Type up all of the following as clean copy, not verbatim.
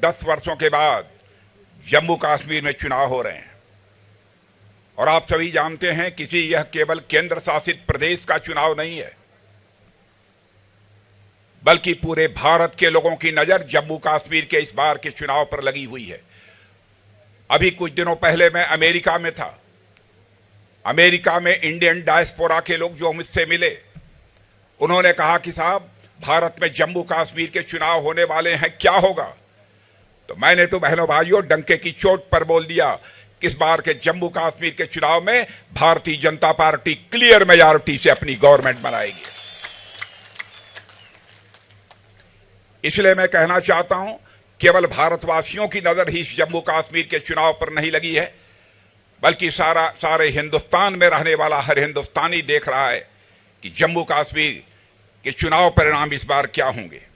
10 वर्षों के बाद जम्मू कश्मीर में चुनाव हो रहे हैं और आप सभी जानते हैं कि यह केवल केंद्र शासित प्रदेश का चुनाव नहीं है, बल्कि पूरे भारत के लोगों की नजर जम्मू कश्मीर के इस बार के चुनाव पर लगी हुई है। अभी कुछ दिनों पहले मैं अमेरिका में था। अमेरिका में इंडियन डायस्पोरा के लोग जो मुझसे मिले, उन्होंने कहा कि साहब, भारत में जम्मू कश्मीर के चुनाव होने वाले हैं, क्या होगा? तो मैंने तो बहनों भाइयों डंके की चोट पर बोल दिया कि इस बार के जम्मू कश्मीर के चुनाव में Bharatiya Janata party clear majority से अपनी गवर्नमेंट बनाएगी। इसलिए मैं कहना चाहता हूं, केवल भारतवासियों की नजर ही जम्मू कश्मीर के चुनाव पर नहीं लगी है, बल्कि सारे हिंदुस्तान में रहने वाला हर हिंदुस्तानी देख रहा है कि जम्मू कश्मीर के चुनाव परिणाम इस बार क्या होंगे।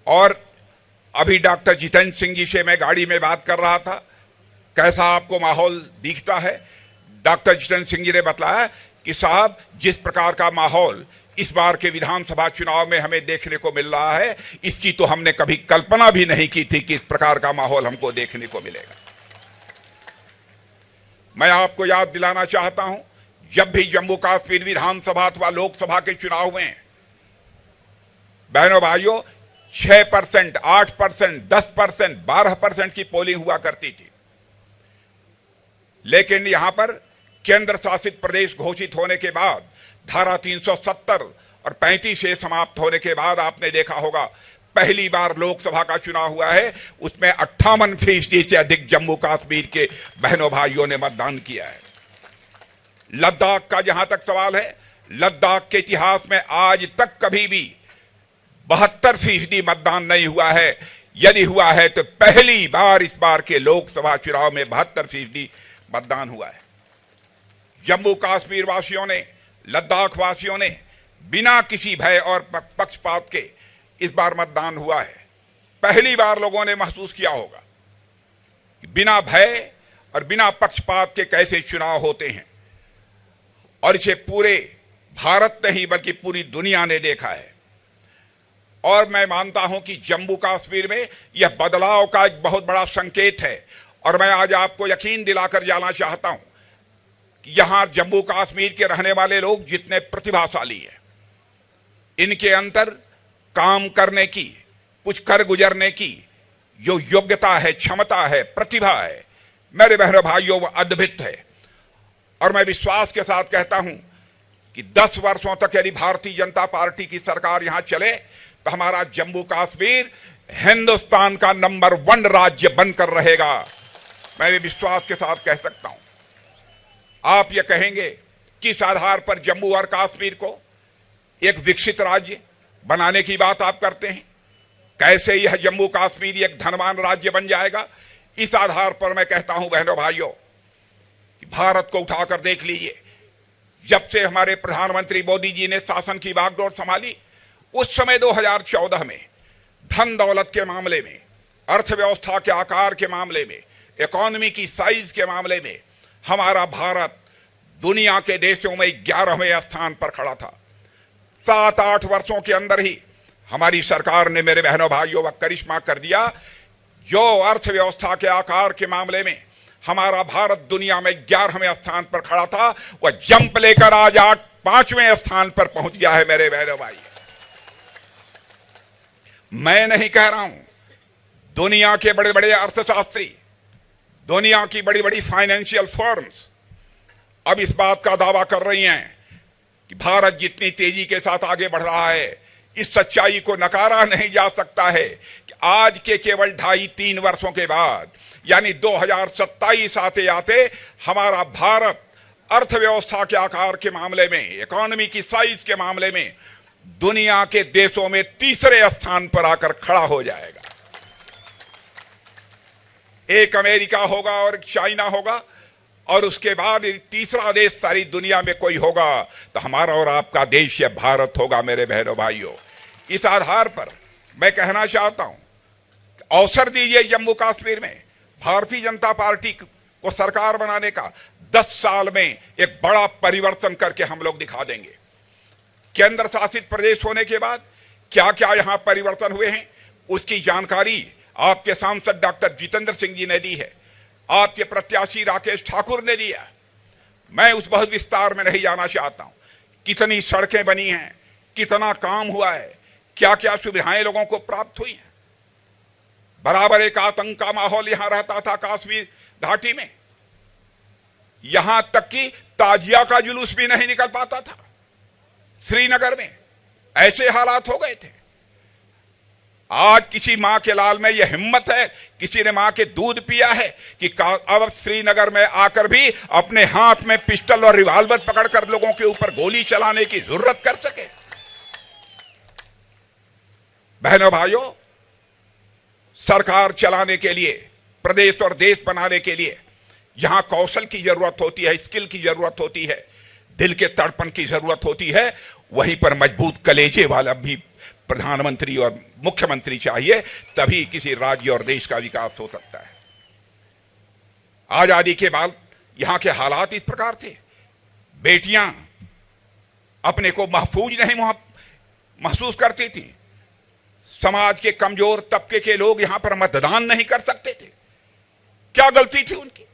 और अभी डॉक्टर जितेंद्र सिंह जी से मैं गाड़ी में बात कर रहा था, कैसा आपको माहौल दिखता है? डॉक्टर जितेंद्र सिंह जी ने बताया कि साहब, जिस प्रकार का माहौल इस बार के विधानसभा चुनाव में हमें देखने को मिल रहा है, इसकी तो हमने कभी कल्पना भी नहीं की थी कि इस प्रकार का माहौल हमको देखने को मिलेगा। मैं आपको याद दिलाना चाहता हूं, जब भी जम्मू कश्मीर विधानसभा अथवा लोकसभा के चुनाव हुए हैं, बहनों भाइयों, 6%, 8%, 10%, 12% की पोलिंग हुआ करती थी। लेकिन यहां पर केंद्र शासित प्रदेश घोषित होने के बाद, धारा 370 और 35 से समाप्त होने के बाद आपने देखा होगा, पहली बार लोकसभा का चुनाव हुआ है, उसमें 58% से अधिक जम्मू कश्मीर के बहनों भाइयों ने मतदान किया है। लद्दाख का जहां तक सवाल है, लद्दाख के इतिहास में आज तक कभी भी 72% मतदान नहीं हुआ है। यदि हुआ है तो पहली बार इस बार के लोकसभा चुनाव में 72% मतदान हुआ है। जम्मू कश्मीर वासियों ने, लद्दाख वासियों ने बिना किसी भय और पक्षपात के इस बार मतदान हुआ है। पहली बार लोगों ने महसूस किया होगा कि बिना भय और बिना पक्षपात के कैसे चुनाव होते हैं, और इसे पूरे भारत नहीं बल्कि पूरी दुनिया ने देखा है। और मैं मानता हूं कि जम्मू कश्मीर में यह बदलाव का एक बहुत बड़ा संकेत है। और मैं आज आपको यकीन दिलाकर जाना चाहता हूं कि यहां जम्मू कश्मीर के रहने वाले लोग जितने प्रतिभाशाली हैं, इनके अंदर काम करने की, कुछ कर गुजरने की जो योग्यता है, क्षमता है, प्रतिभा है, मेरे बहनों भाइयों, वो अद्भुत है। और मैं विश्वास के साथ कहता हूं कि 10 वर्षों तक यदि भारतीय जनता पार्टी की सरकार यहां चले तो हमारा जम्मू कश्मीर हिंदुस्तान का नंबर 1 राज्य बनकर रहेगा। मैं ये विश्वास के साथ कह सकता हूं। आप ये कहेंगे, किस आधार पर जम्मू और कश्मीर को एक विकसित राज्य बनाने की बात आप करते हैं? कैसे यह जम्मू कश्मीर एक धनवान राज्य बन जाएगा? इस आधार पर मैं कहता हूं बहनों भाइयों, भारत को उठाकर देख लीजिए। जब से हमारे प्रधानमंत्री मोदी जी ने शासन की बागडोर संभाली, उस समय 2014 में धन दौलत के मामले में, अर्थव्यवस्था के आकार के मामले में, इकोनॉमी की साइज के मामले में हमारा भारत दुनिया के देशों में 11वें स्थान पर खड़ा था। 7-8 वर्षों के अंदर ही हमारी सरकार ने, मेरे बहनों भाइयों, वह करिश्मा कर दिया। जो अर्थव्यवस्था के आकार के मामले में हमारा भारत दुनिया में 11वें स्थान पर खड़ा था, वह जंप लेकर आज 5वें स्थान पर पहुंच गया है। मेरे बहनों भाई, मैं नहीं कह रहा हूं, दुनिया के बड़े बड़े अर्थशास्त्री, दुनिया की बड़ी बड़ी फाइनेंशियल फर्म्स अब इस बात का दावा कर रही हैं कि भारत जितनी तेजी के साथ आगे बढ़ रहा है, इस सच्चाई को नकारा नहीं जा सकता है कि आज के केवल 2.5-3 वर्षों के बाद, यानी 2027 आते आते हमारा भारत अर्थव्यवस्था के आकार के मामले में, इकोनॉमी की साइज के मामले में दुनिया के देशों में 3रे स्थान पर आकर खड़ा हो जाएगा। एक अमेरिका होगा और एक चाइना होगा, और उसके बाद तीसरा देश सारी दुनिया में कोई होगा तो हमारा और आपका देश यह भारत होगा। मेरे बहनों भाइयों, इस आधार पर मैं कहना चाहता हूं, अवसर दीजिए जम्मू कश्मीर में भारतीय जनता पार्टी को सरकार बनाने का। 10 साल में एक बड़ा परिवर्तन करके हम लोग दिखा देंगे। केंद्र शासित प्रदेश होने के बाद क्या क्या यहां परिवर्तन हुए हैं, उसकी जानकारी आपके सांसद डॉक्टर जितेंद्र सिंह जी ने दी है, आपके प्रत्याशी राकेश ठाकुर ने दिया। मैं उस बहुत विस्तार में नहीं जाना चाहता हूं। कितनी सड़कें बनी हैं, कितना काम हुआ है, क्या क्या सुविधाएं लोगों को प्राप्त हुई हैं। बराबर एक आतंक का माहौल यहां रहता था कश्मीर घाटी में, यहां तक कि ताजिया का जुलूस भी नहीं निकल पाता था श्रीनगर में, ऐसे हालात हो गए थे। आज किसी मां के लाल में यह हिम्मत है, किसी ने मां के दूध पिया है कि अब श्रीनगर में आकर भी अपने हाथ में पिस्टल और रिवॉल्वर पकड़कर लोगों के ऊपर गोली चलाने की जरूरत कर सके। बहनों भाइयों, सरकार चलाने के लिए, प्रदेश और देश बनाने के लिए जहां कौशल की जरूरत होती है, स्किल की जरूरत होती है, दिल के तड़पन की जरूरत होती है, वहीं पर मजबूत कलेजे वाला भी प्रधानमंत्री और मुख्यमंत्री चाहिए, तभी किसी राज्य और देश का विकास हो सकता है। आजादी के बाद यहां के हालात इस प्रकार थे, बेटियां अपने को महफूज नहीं महसूस करती थी, समाज के कमजोर तबके के लोग यहां पर मतदान नहीं कर सकते थे। क्या गलती थी उनकी,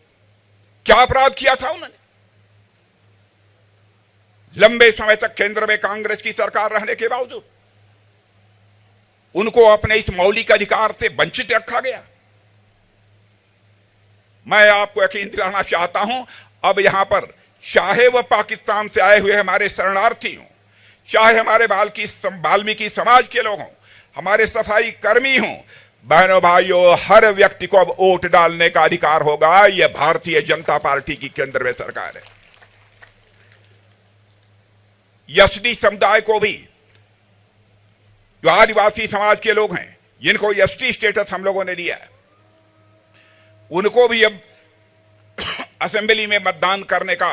क्या अपराध किया था उन्होंने? लंबे समय तक केंद्र में कांग्रेस की सरकार रहने के बावजूद उनको अपने इस मौलिक अधिकार से वंचित रखा गया। मैं आपको यकीन दिलाना चाहता हूं, अब यहां पर चाहे वह पाकिस्तान से आए हुए हमारे शरणार्थी हों, चाहे हमारे वाल्मीकि समाज के लोग हों, हमारे सफाई कर्मी हों, बहनों भाइयों, हर व्यक्ति को अब वोट डालने का अधिकार होगा। यह भारतीय जनता पार्टी की केंद्र में सरकार है। एसटी समुदाय को भी, जो आदिवासी समाज के लोग हैं, जिनको एसटी स्टेटस हम लोगों ने दिया है, उनको भी अब असेंबली में मतदान करने का,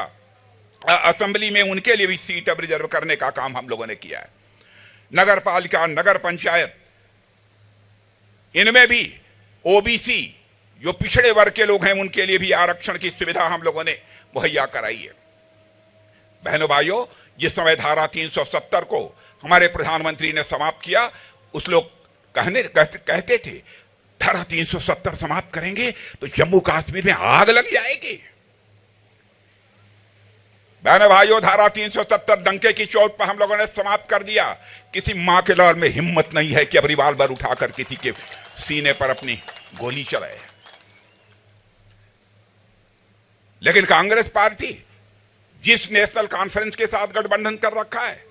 असेंबली में उनके लिए भी सीट अब रिजर्व करने का काम हम लोगों ने किया है। नगर पालिका, नगर पंचायत, इनमें भी ओबीसी, जो पिछड़े वर्ग के लोग हैं, उनके लिए भी आरक्षण की सुविधा हम लोगों ने मुहैया कराई है। बहनों भाइयों, जिस समय धारा 370 को हमारे प्रधानमंत्री ने समाप्त किया, उस लोग कहते थे धारा 370 समाप्त करेंगे तो जम्मू कश्मीर में आग लग जाएगी। बहनों भाइयों, धारा 370 डंके की चोट पर हम लोगों ने समाप्त कर दिया। किसी मां के लाल में हिम्मत नहीं है कि अब रिवॉल्वर उठाकर किसी के सीने पर अपनी गोली चलाए। लेकिन कांग्रेस पार्टी जिस नेशनल कॉन्फ्रेंस के साथ गठबंधन कर रखा है,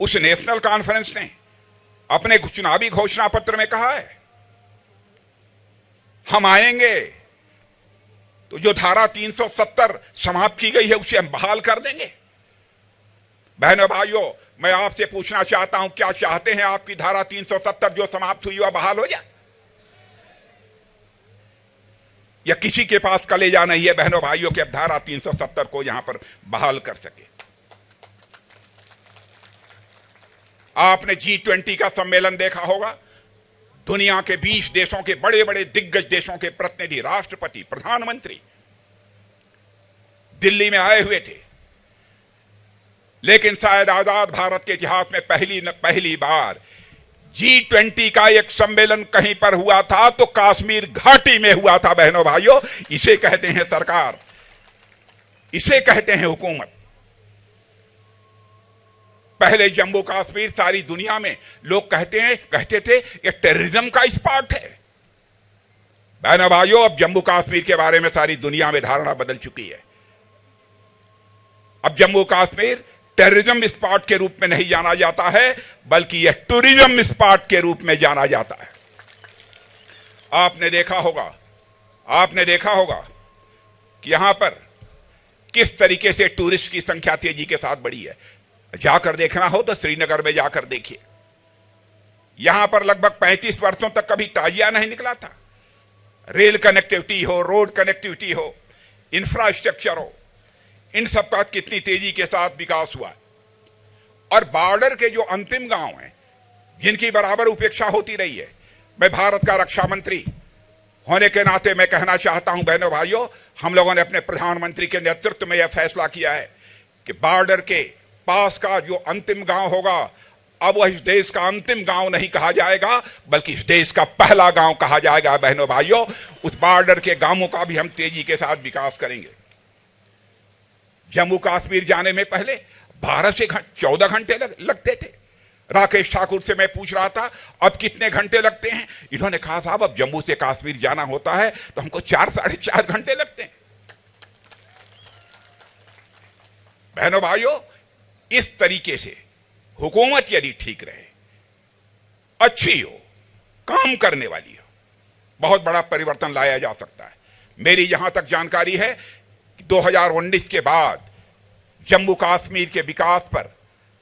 उस नेशनल कॉन्फ्रेंस ने अपने चुनावी घोषणा पत्र में कहा है, हम आएंगे तो जो धारा 370 समाप्त की गई है उसे हम बहाल कर देंगे। बहनों भाइयों, मैं आपसे पूछना चाहता हूं, क्या चाहते हैं आपकी धारा 370 जो समाप्त हुई वह बहाल हो जाए? या किसी के पास कलेजा नहीं है बहनों भाइयों के अब धारा 370 को यहां पर बहाल कर सके? आपने G20 का सम्मेलन देखा होगा। दुनिया के 20 देशों के बड़े बड़े दिग्गज देशों के प्रतिनिधि, राष्ट्रपति, प्रधानमंत्री दिल्ली में आए हुए थे। लेकिन शायद आजाद भारत के इतिहास में पहली बार G20 का एक सम्मेलन कहीं पर हुआ था तो कश्मीर घाटी में हुआ था। बहनों भाइयों, इसे कहते हैं सरकार, इसे कहते हैं हुकूमत। पहले जम्मू कश्मीर सारी दुनिया में लोग कहते थे ये टेररिज्म का स्पॉट है। बहनों भाइयों, अब जम्मू कश्मीर के बारे में सारी दुनिया में धारणा बदल चुकी है। अब जम्मू कश्मीर टेररिज्म स्पॉट के रूप में नहीं जाना जाता है, बल्कि यह टूरिज्म स्पॉट के रूप में जाना जाता है। आपने देखा होगा कि यहां पर किस तरीके से टूरिस्ट की संख्या तेजी के साथ बढ़ी है। जाकर देखना हो तो श्रीनगर में जाकर देखिए, यहां पर लगभग 35 वर्षों तक कभी ताजिया नहीं निकला था। रेल कनेक्टिविटी हो, रोड कनेक्टिविटी हो, इंफ्रास्ट्रक्चर हो, इन सब का कितनी तेजी के साथ विकास हुआ। और बॉर्डर के जो अंतिम गांव हैं, जिनकी बराबर उपेक्षा होती रही है, मैं भारत का रक्षा मंत्री होने के नाते मैं कहना चाहता हूं बहनों भाइयों, हम लोगों ने अपने प्रधानमंत्री के नेतृत्व में यह फैसला किया है कि बॉर्डर के पास का जो अंतिम गांव होगा, अब वह इस देश का अंतिम गांव नहीं कहा जाएगा, बल्कि इस देश का पहला गांव कहा जाएगा। बहनों भाइयों, उस बॉर्डर के गांवों का भी हम तेजी के साथ विकास करेंगे। जम्मू कश्मीर जाने में पहले 12 से 14 घंटे लगते थे। राकेश ठाकुर से मैं पूछ रहा था अब कितने घंटे लगते हैं। इन्होंने कहा साहब अब जम्मू से कश्मीर जाना होता है तो हमको 4 साढ़े 4 घंटे लगते हैं। बहनों भाइयों, इस तरीके से हुकूमत यदि ठीक रहे, अच्छी हो, काम करने वाली हो, बहुत बड़ा परिवर्तन लाया जा सकता है। मेरी जहां तक जानकारी है 2019 के बाद जम्मू कश्मीर के विकास पर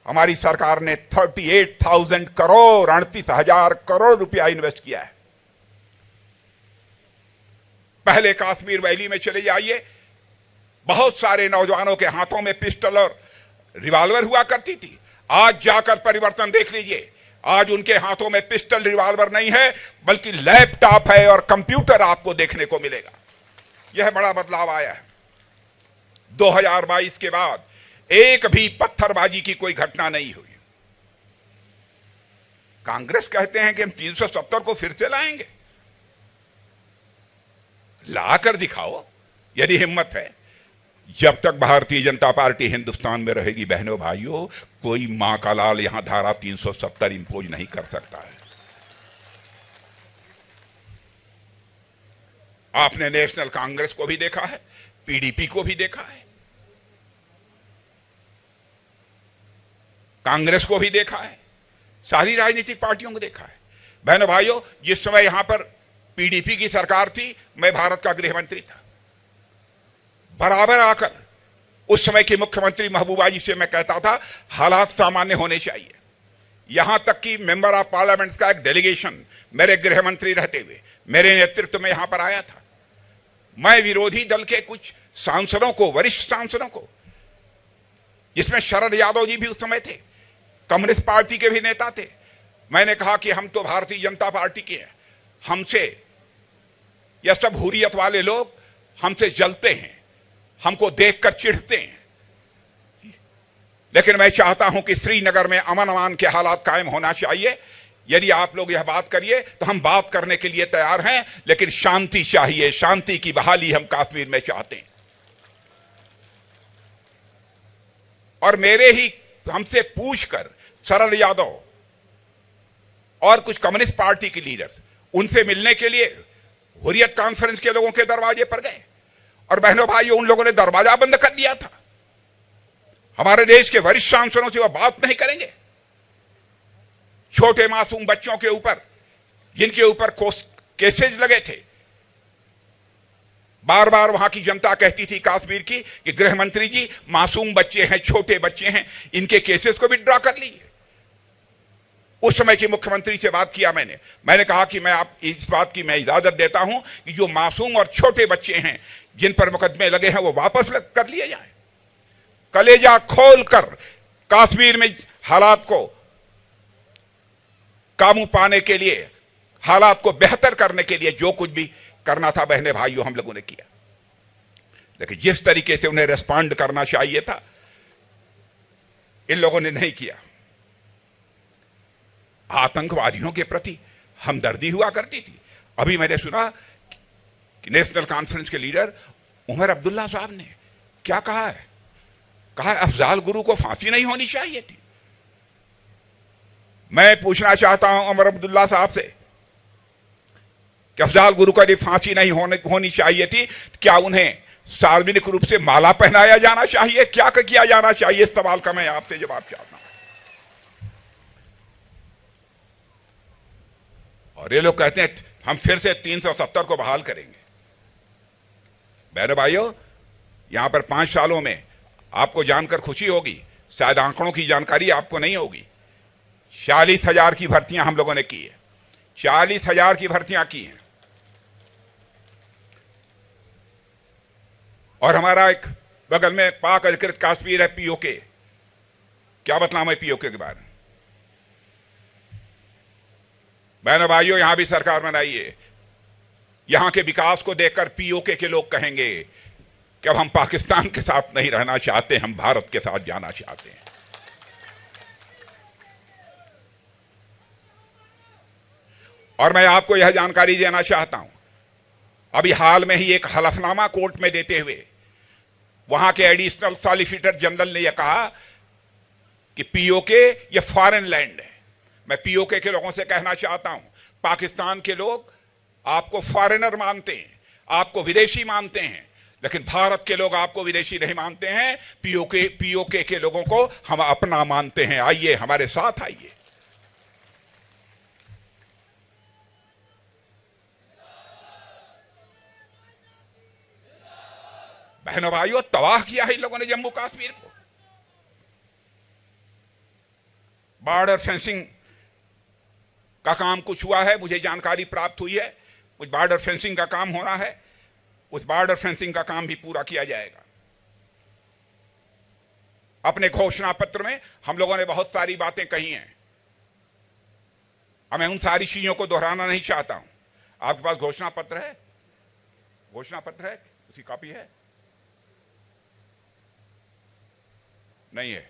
हमारी सरकार ने 38,000 करोड़ 38,000 करोड़ रुपया इन्वेस्ट किया है। पहले कश्मीर वैली में चले जाइए, बहुत सारे नौजवानों के हाथों में पिस्टल और रिवॉल्वर हुआ करती थी। आज जाकर परिवर्तन देख लीजिए, आज उनके हाथों में पिस्टल रिवॉल्वर नहीं है, बल्कि लैपटॉप है और कंप्यूटर आपको देखने को मिलेगा। यह बड़ा बदलाव आया है। 2022 के बाद एक भी पत्थरबाजी की कोई घटना नहीं हुई। कांग्रेस कहते हैं कि हम 370 को फिर से लाएंगे। लाकर दिखाओ यदि हिम्मत है। जब तक भारतीय जनता पार्टी हिंदुस्तान में रहेगी बहनों भाइयों, कोई मां का लाल यहां धारा 370 इंपोज नहीं कर सकता है। आपने नेशनल कांग्रेस को भी देखा है, पीडीपी को भी देखा है, कांग्रेस को भी देखा है, सारी राजनीतिक पार्टियों को देखा है। बहनों भाइयों, जिस समय यहां पर पीडीपी की सरकार थी, मैं भारत का गृह मंत्री था। बराबर आकर उस समय की मुख्यमंत्री महबूबा जी से मैं कहता था हालात सामान्य होने चाहिए। यहां तक कि मेंबर ऑफ पार्लियामेंट का एक डेलीगेशन मेरे गृह मंत्री रहते हुए मेरे नेतृत्व में यहां पर आया था। मैं विरोधी दल के कुछ सांसदों को, वरिष्ठ सांसदों को, जिसमें शरद यादव जी भी उस समय थे, कम्युनिस्ट पार्टी के भी नेता थे, मैंने कहा कि हम तो भारतीय जनता पार्टी के हैं, हमसे यह सब हुर्रियत वाले लोग हमसे जलते हैं, हमको देखकर चिढ़ते हैं। लेकिन मैं चाहता हूं कि श्रीनगर में अमन अमान के हालात कायम होना चाहिए। यदि आप लोग यह बात करिए तो हम बात करने के लिए तैयार हैं, लेकिन शांति चाहिए, शांति की बहाली हम कश्मीर में चाहते हैं। और मेरे ही हमसे पूछकर शरद यादव और कुछ कम्युनिस्ट पार्टी के लीडर्स उनसे मिलने के लिए हुर्रियत कॉन्फ्रेंस के लोगों के दरवाजे पर गए, और बहनों भाइयों उन लोगों ने दरवाजा बंद कर दिया था। हमारे देश के वरिष्ठ सांसदों से वह बात नहीं करेंगे। छोटे मासूम बच्चों के ऊपर, जिनके ऊपर केसेज लगे थे, बार बार वहां की जनता कहती थी कश्मीर की कि गृह मंत्री जी मासूम बच्चे हैं, छोटे बच्चे हैं, इनके केसेस को विड्रॉ कर लीजिए। उस समय की मुख्यमंत्री से बात किया मैंने कहा कि मैं आप इस बात की मैं इजाजत देता हूं कि जो मासूम और छोटे बच्चे हैं जिन पर मुकदमे लगे हैं वो वापस कर लिए जाएं। कलेजा खोलकर कश्मीर में हालात को काबू पाने के लिए, हालात को बेहतर करने के लिए जो कुछ भी करना था बहने भाइयों हम लोगों ने किया। लेकिन जिस तरीके से उन्हें रेस्पॉन्ड करना चाहिए था, इन लोगों ने नहीं किया। आतंकवादियों के प्रति हमदर्दी हुआ करती थी। अभी मैंने सुना कि नेशनल कॉन्फ्रेंस के लीडर उमर अब्दुल्ला साहब ने क्या कहा है, कहा अफजाल गुरु को फांसी नहीं होनी चाहिए थी। मैं पूछना चाहता हूं उमर अब्दुल्ला साहब से कि अफजाल गुरु को यदि फांसी नहीं होनी चाहिए थी, क्या उन्हें सार्वजनिक रूप से माला पहनाया जाना चाहिए, क्या किया जाना चाहिए? इस सवाल का मैं आपसे जवाब चाहता हूं। और ये लोग कहते हैं हम फिर से 370 को बहाल करेंगे। बहनों भाइयों, यहां पर 5 सालों में आपको जानकर खुशी होगी, शायद आंकड़ों की जानकारी आपको नहीं होगी, 40,000 की भर्तियां हम लोगों ने की है। 40,000 की भर्तियां की हैं। और हमारा एक बगल में पाक अधिकृत कश्मीर है, पीओके। क्या बतलाऊं मैं पीओके के बारे में? बहनों भाइयों, यहां भी सरकार बनाइए। यहां के विकास को देखकर पीओके के लोग कहेंगे कि अब हम पाकिस्तान के साथ नहीं रहना चाहते, हम भारत के साथ जाना चाहते हैं। और मैं आपको यह जानकारी देना चाहता हूं, अभी हाल में ही एक हलफनामा कोर्ट में देते हुए वहां के एडिशनल सॉलिसिटर जनरल ने यह कहा कि पीओके ये फॉरेन लैंड है। मैं पीओके के लोगों से कहना चाहता हूं, पाकिस्तान के लोग आपको फॉरेनर मानते हैं, आपको विदेशी मानते हैं, लेकिन भारत के लोग आपको विदेशी नहीं मानते हैं। पीओके के लोगों को हम अपना मानते हैं। आइए हमारे साथ आइए। बहनों भाइयों, तबाह किया है इन लोगों ने जम्मू कश्मीर को। बॉर्डर फेंसिंग का काम कुछ हुआ है, मुझे जानकारी प्राप्त हुई है, कुछ बॉर्डर फेंसिंग का काम होना है, उस बॉर्डर फेंसिंग का काम भी पूरा किया जाएगा। अपने घोषणा पत्र में हम लोगों ने बहुत सारी बातें कही हैं, मैं उन सारी चीजों को दोहराना नहीं चाहता हूं। आपके पास घोषणा पत्र है? घोषणा पत्र है? उसकी कॉपी है? नहीं है।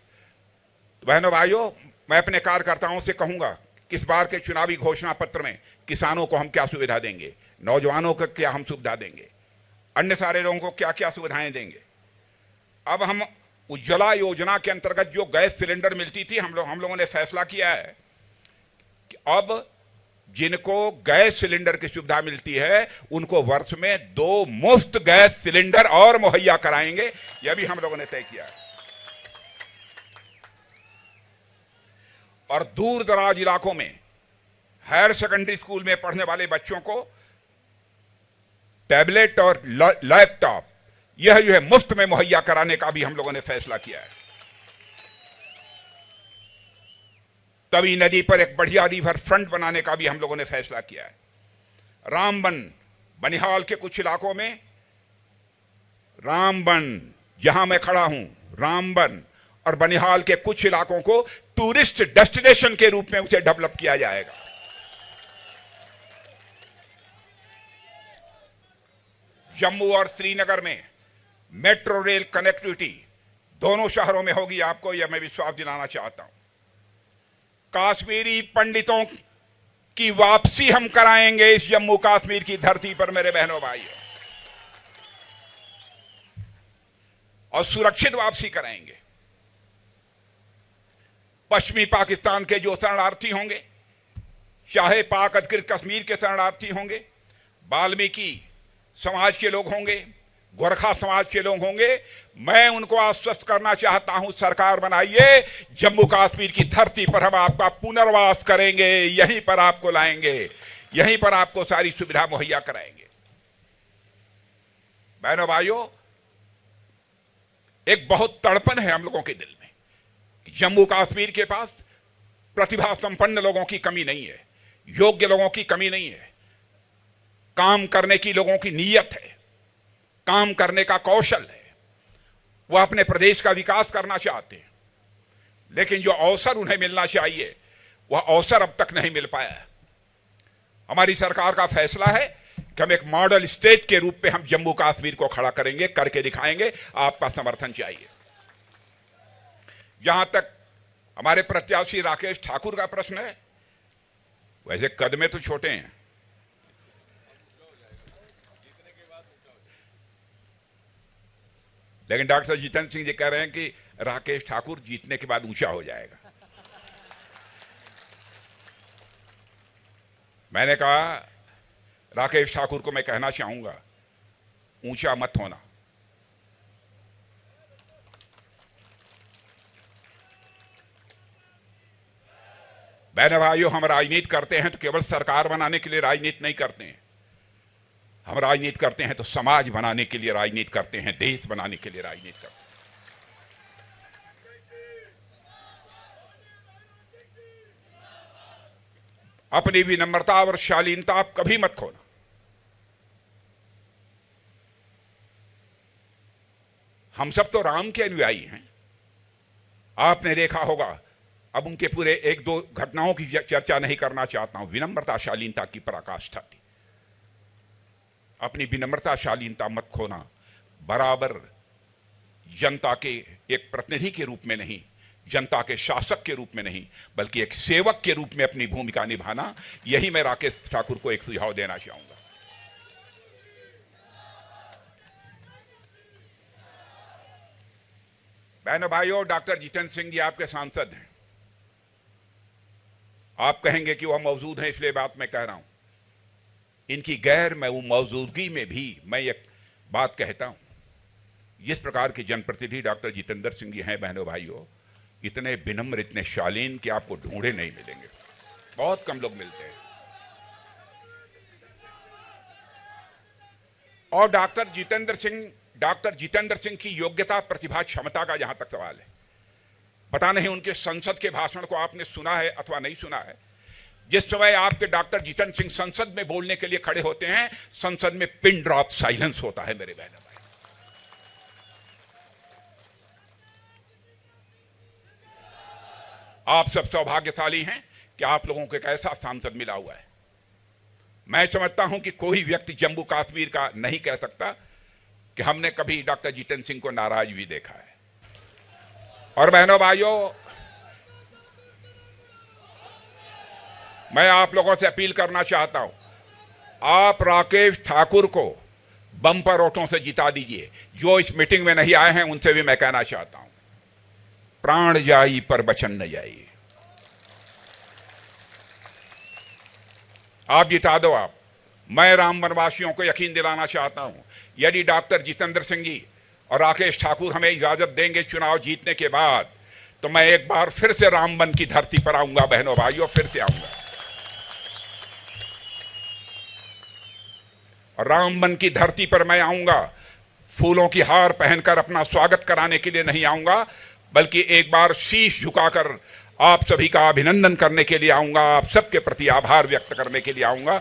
तो बहनों भाइयों, मैं अपने कार्यकर्ताओं से कहूंगा कि इस बार के चुनावी घोषणा पत्र में किसानों को हम क्या सुविधा देंगे, नौजवानों को क्या हम सुविधा देंगे, अन्य सारे लोगों को क्या क्या सुविधाएं देंगे। अब हम उज्ज्वला योजना के अंतर्गत जो गैस सिलेंडर मिलती थी, हम लोगों ने फैसला किया है कि अब जिनको गैस सिलेंडर की सुविधा मिलती है उनको वर्ष में 2 मुफ्त गैस सिलेंडर और मुहैया कराएंगे। यह भी हम लोगों ने तय किया है। और दूर दराज इलाकों में हायर सेकेंडरी स्कूल में पढ़ने वाले बच्चों को टैबलेट और लैपटॉप यह जो है मुफ्त में मुहैया कराने का भी हम लोगों ने फैसला किया है। तवी नदी पर एक बढ़िया रिवर फ्रंट बनाने का भी हम लोगों ने फैसला किया है। रामबन, बनिहाल के कुछ इलाकों में, रामबन जहां मैं खड़ा हूं, रामबन और बनिहाल के कुछ इलाकों को टूरिस्ट डेस्टिनेशन के रूप में उसे डेवलप किया जाएगा। जम्मू और श्रीनगर में मेट्रो रेल कनेक्टिविटी दोनों शहरों में होगी, आपको यह मैं विश्वास दिलाना चाहता हूं। कश्मीरी पंडितों की वापसी हम कराएंगे इस जम्मू कश्मीर की धरती पर मेरे बहनों भाइयों, और सुरक्षित वापसी कराएंगे। पश्चिमी पाकिस्तान के जो शरणार्थी होंगे, चाहे पाक अधिकृत कश्मीर के शरणार्थी होंगे, वाल्मीकि समाज के लोग होंगे, गोरखा समाज के लोग होंगे, मैं उनको आश्वस्त करना चाहता हूं, सरकार बनाइए, जम्मू कश्मीर की धरती पर हम आपका पुनर्वास करेंगे, यहीं पर आपको लाएंगे, यहीं पर आपको सारी सुविधा मुहैया कराएंगे। बहनों भाइयों, एक बहुत तड़पन है हम लोगों के दिल में। जम्मू कश्मीर के पास प्रतिभा संपन्न लोगों की कमी नहीं है, योग्य लोगों की कमी नहीं है, काम करने की लोगों की नीयत है, काम करने का कौशल है, वह अपने प्रदेश का विकास करना चाहते हैं, लेकिन जो अवसर उन्हें मिलना चाहिए वह अवसर अब तक नहीं मिल पाया है। हमारी सरकार का फैसला है कि हम एक मॉडल स्टेट के रूप में हम जम्मू कश्मीर को खड़ा करेंगे, करके दिखाएंगे, आपका समर्थन चाहिए। जहां तक हमारे प्रत्याशी राकेश ठाकुर का प्रश्न है, वैसे कद में तो छोटे हैं, लेकिन डॉक्टर जितेंद्र सिंह जी कह रहे हैं कि राकेश ठाकुर जीतने के बाद ऊंचा हो जाएगा। मैंने कहा राकेश ठाकुर को मैं कहना चाहूंगा, ऊंचा मत होना। बहन भाइयों, हम राजनीति करते हैं तो केवल सरकार बनाने के लिए राजनीति नहीं करते हैं, हम राजनीति करते हैं तो समाज बनाने के लिए राजनीति करते हैं, देश बनाने के लिए राजनीति करते हैं। अपनी विनम्रता और शालीनता आप कभी मत खोना। हम सब तो राम के अनुयायी हैं। आपने देखा होगा, अब उनके पूरे 1-2 घटनाओं की चर्चा नहीं करना चाहता हूं, विनम्रता शालीनता की पराकाष्ठा थी। अपनी विनम्रता शालीनता मत खोना, बराबर जनता के एक प्रतिनिधि के रूप में नहीं, जनता के शासक के रूप में नहीं बल्कि एक सेवक के रूप में अपनी भूमिका निभाना, यही मैं राकेश ठाकुर को एक सुझाव देना चाहूंगा। बहनों भाइयों, डॉक्टर जितेंद्र सिंह जी आपके सांसद हैं। आप कहेंगे कि वह मौजूद हैं इसलिए बात मैं कह रहा हूं। इनकी गैर मैं वो मौजूदगी में भी मैं एक बात कहता हूं। जिस प्रकार के जनप्रतिनिधि डॉक्टर जितेंद्र सिंह जी हैं बहनों भाइयों, इतने विनम्र, इतने शालीन कि आपको ढूंढे नहीं मिलेंगे, बहुत कम लोग मिलते हैं। और डॉक्टर जितेंद्र सिंह की योग्यता, प्रतिभा, क्षमता का जहां तक सवाल है, पता नहीं उनके संसद के भाषण को आपने सुना है अथवा नहीं सुना है। जिस समय आपके डॉक्टर जितेंद्र सिंह संसद में बोलने के लिए खड़े होते हैं, संसद में पिन ड्रॉप साइलेंस होता है मेरे बहनों भाई। आप सब सौभाग्यशाली हैं कि आप लोगों को एक ऐसा सांसद मिला हुआ है। मैं समझता हूं कि कोई व्यक्ति जम्मू कश्मीर का नहीं कह सकता कि हमने कभी डॉक्टर जितेंद्र सिंह को नाराज भी देखा है। और बहनों भाइयों, मैं आप लोगों से अपील करना चाहता हूं, आप राकेश ठाकुर को बम्पर वोटों से जिता दीजिए। जो इस मीटिंग में नहीं आए हैं उनसे भी मैं कहना चाहता हूं, प्राण जाई पर वचन न जाई। आप जिता दो। आप, मैं राम वनवासियों को यकीन दिलाना चाहता हूं, यदि डॉक्टर जितेंद्र सिंह जी और राकेश ठाकुर हमें इजाजत देंगे चुनाव जीतने के बाद, तो मैं एक बार फिर से रामबन की धरती पर आऊंगा बहनों भाइयों, फिर से आऊंगा। और रामबन की धरती पर मैं आऊंगा, फूलों की हार पहनकर अपना स्वागत कराने के लिए नहीं आऊंगा, बल्कि एक बार शीश झुकाकर आप सभी का अभिनंदन करने के लिए आऊंगा, आप सबके प्रति आभार व्यक्त करने के लिए आऊंगा।